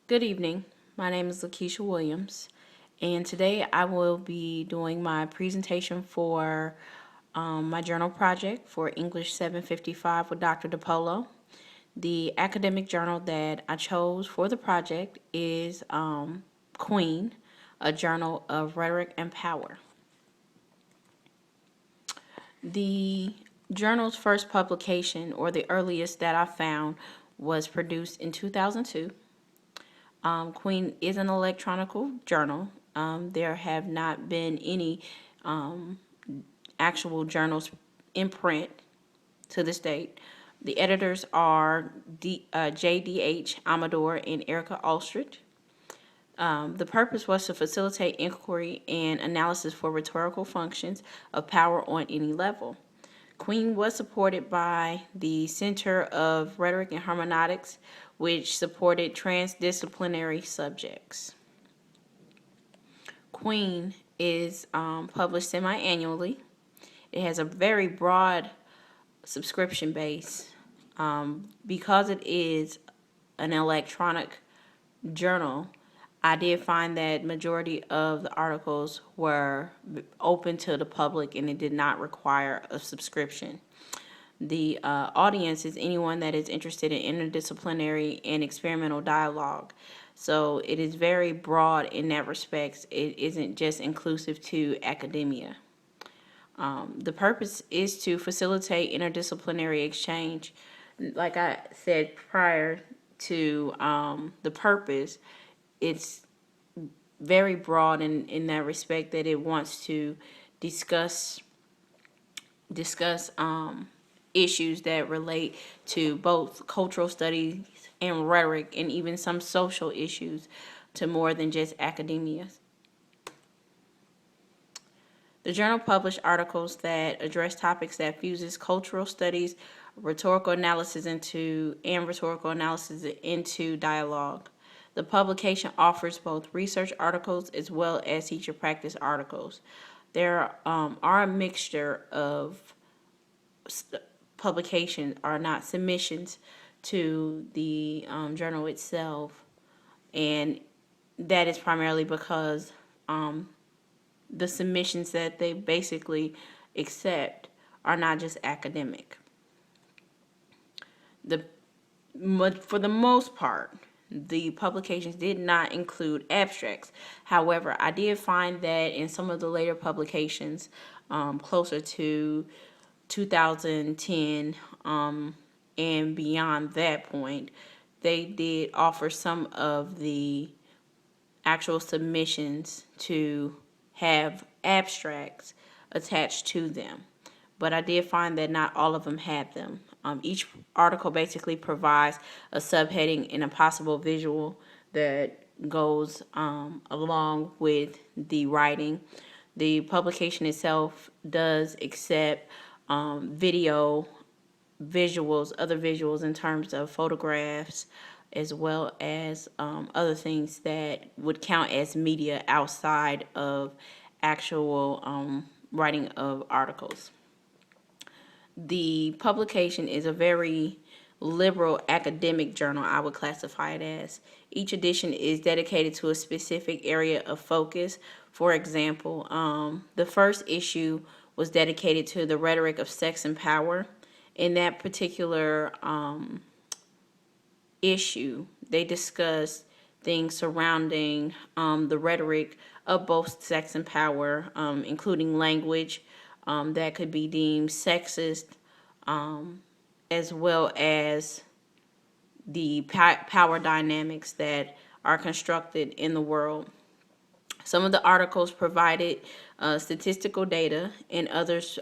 Good evening. My name is Lakeisha Williams, and today I will be doing my presentation for my journal project for English 755 with Dr. DePolo. The academic journal that I chose for the project is Queen, a journal of rhetoric and power. The journal's first publication, or the earliest that I found, was produced in 2002. Queen is an electronic journal. There have not been any actual journals in print to this date. The editors are J.D.H. Amador and Erica Alstridge. The purpose was to facilitate inquiry and analysis for rhetorical functions of power on any level. Queen was supported by the Center of Rhetoric and Hermeneutics, which supported transdisciplinary subjects. Queen is published semi-annually. It has a very broad subscription base. Because it is an electronic journal, I did find that majority of the articles were open to the public and it did not require a subscription. The audience is anyone that is interested in interdisciplinary and experimental dialogue. So it is very broad in that respect. It isn't just inclusive to academia. The purpose is to facilitate interdisciplinary exchange. Like I said prior to the purpose, it's very broad in that respect that it wants to discuss issues that relate to both cultural studies and rhetoric, and even some social issues, to more than just academia. The journal published articles that address topics that fuses cultural studies, rhetorical analysis into dialogue. The publication offers both research articles as well as teacher practice articles. There are a mixture of publications, are not submissions to the journal itself, and that is primarily because the submissions that they basically accept are not just academic. For the most part, the publications did not include abstracts. However, I did find that in some of the later publications, closer to 2010 and beyond that point, they did offer some of the actual submissions to have abstracts attached to them. But I did find that not all of them had them. Each article basically provides a subheading and a possible visual that goes along with the writing. The publication itself does accept video, visuals, other visuals in terms of photographs, as well as other things that would count as media outside of actual writing of articles. The publication is a very liberal academic journal, I would classify it as. Each edition is dedicated to a specific area of focus. For example, the first issue was dedicated to the rhetoric of sex and power. In that particular issue, they discussed things surrounding the rhetoric of both sex and power, including language that could be deemed sexist, as well as the power dynamics that are constructed in the world. Some of the articles provided statistical data, and others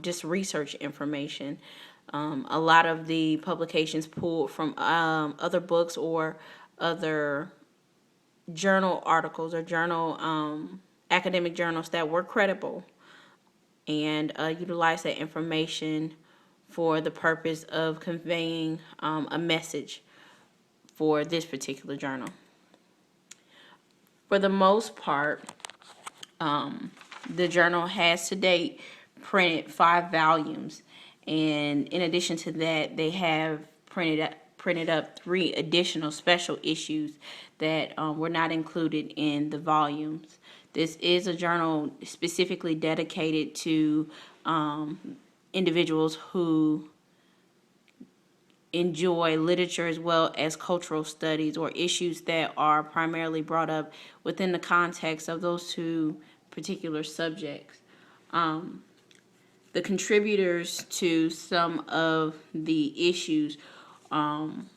just research information. A lot of the publications pulled from other books or other journal articles or academic journals that were credible, and utilize that information for the purpose of conveying a message for this particular journal. For the most part, the journal has to date printed 5 volumes, and in addition to that, they have printed up 3 additional special issues that were not included in the volumes. This is a journal specifically dedicated to individuals who enjoy literature as well as cultural studies, or issues that are primarily brought up within the context of those 2 particular subjects. The contributors to some of the issues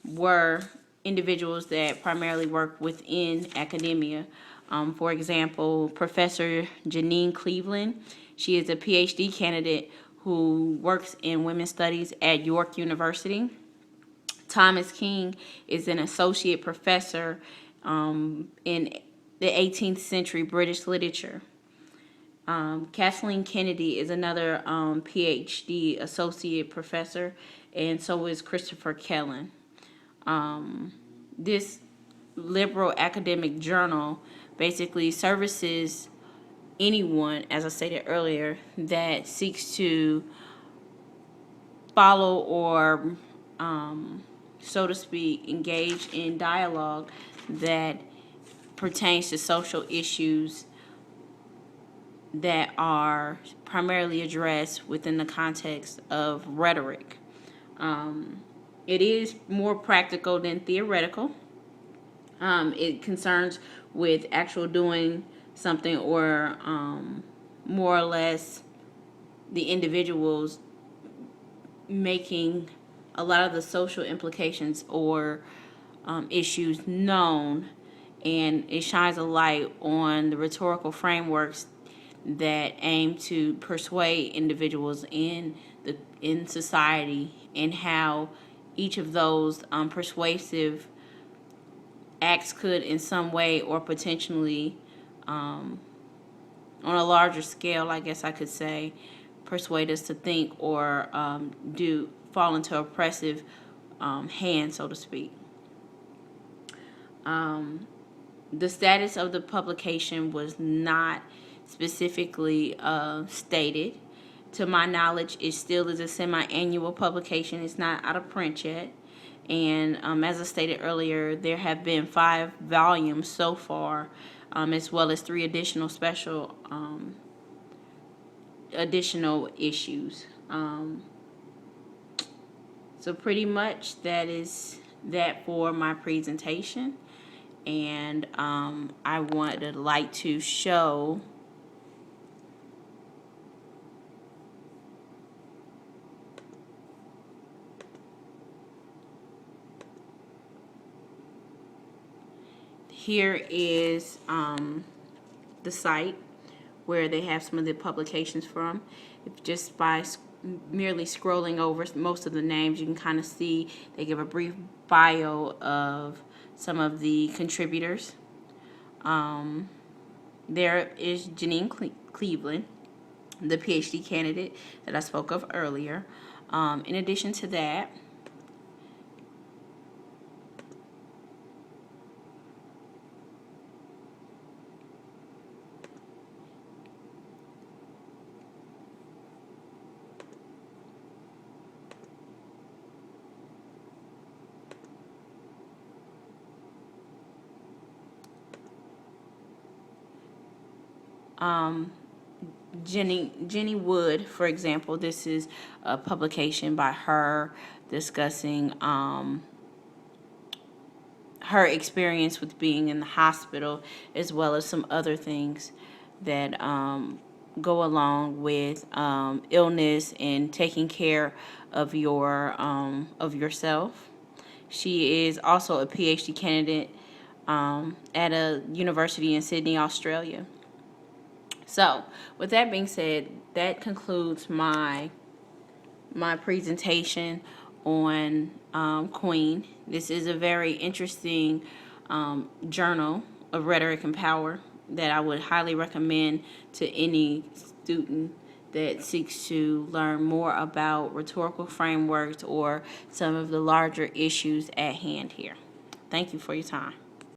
were individuals that primarily work within academia. For example, Professor Janine Cleveland. She is a PhD candidate who works in women's studies at York University. Thomas King is an associate professor in the 18th century British literature. Kathleen Kennedy is another PhD associate professor, and so is Christopher Kellen. This liberal academic journal basically services anyone, as I stated earlier, that seeks to follow or, so to speak, engage in dialogue that pertains to social issues that are primarily addressed within the context of rhetoric. It is more practical than theoretical. It concerns with actual doing something, or more or less the individuals making a lot of the social implications or issues known, and it shines a light on the rhetorical frameworks that aim to persuade individuals in society, and how each of those persuasive acts could in some way, or potentially on a larger scale, I guess I could say, persuade us to think or fall into oppressive hands, so to speak. The status of the publication was not specifically stated. To my knowledge, it still is a semi-annual publication. It's not out of print yet. And as I stated earlier, there have been 5 volumes so far, as well as 3 additional special additional issues. So pretty much that is that for my presentation. And I would like to show here is the site where they have some of the publications from. If just by merely scrolling over most of the names, you can kind of see they give a brief bio of some of the contributors. There is Janine Cleveland, the PhD candidate that I spoke of earlier. In addition to that, Jenny Wood, for example, this is a publication by her discussing her experience with being in the hospital, as well as some other things that go along with illness and taking care of yourself. She is also a PhD candidate at a university in Sydney, Australia. So, with that being said, that concludes my presentation on Queen. This is a very interesting journal of rhetoric and power that I would highly recommend to any student that seeks to learn more about rhetorical frameworks or some of the larger issues at hand here. Thank you for your time.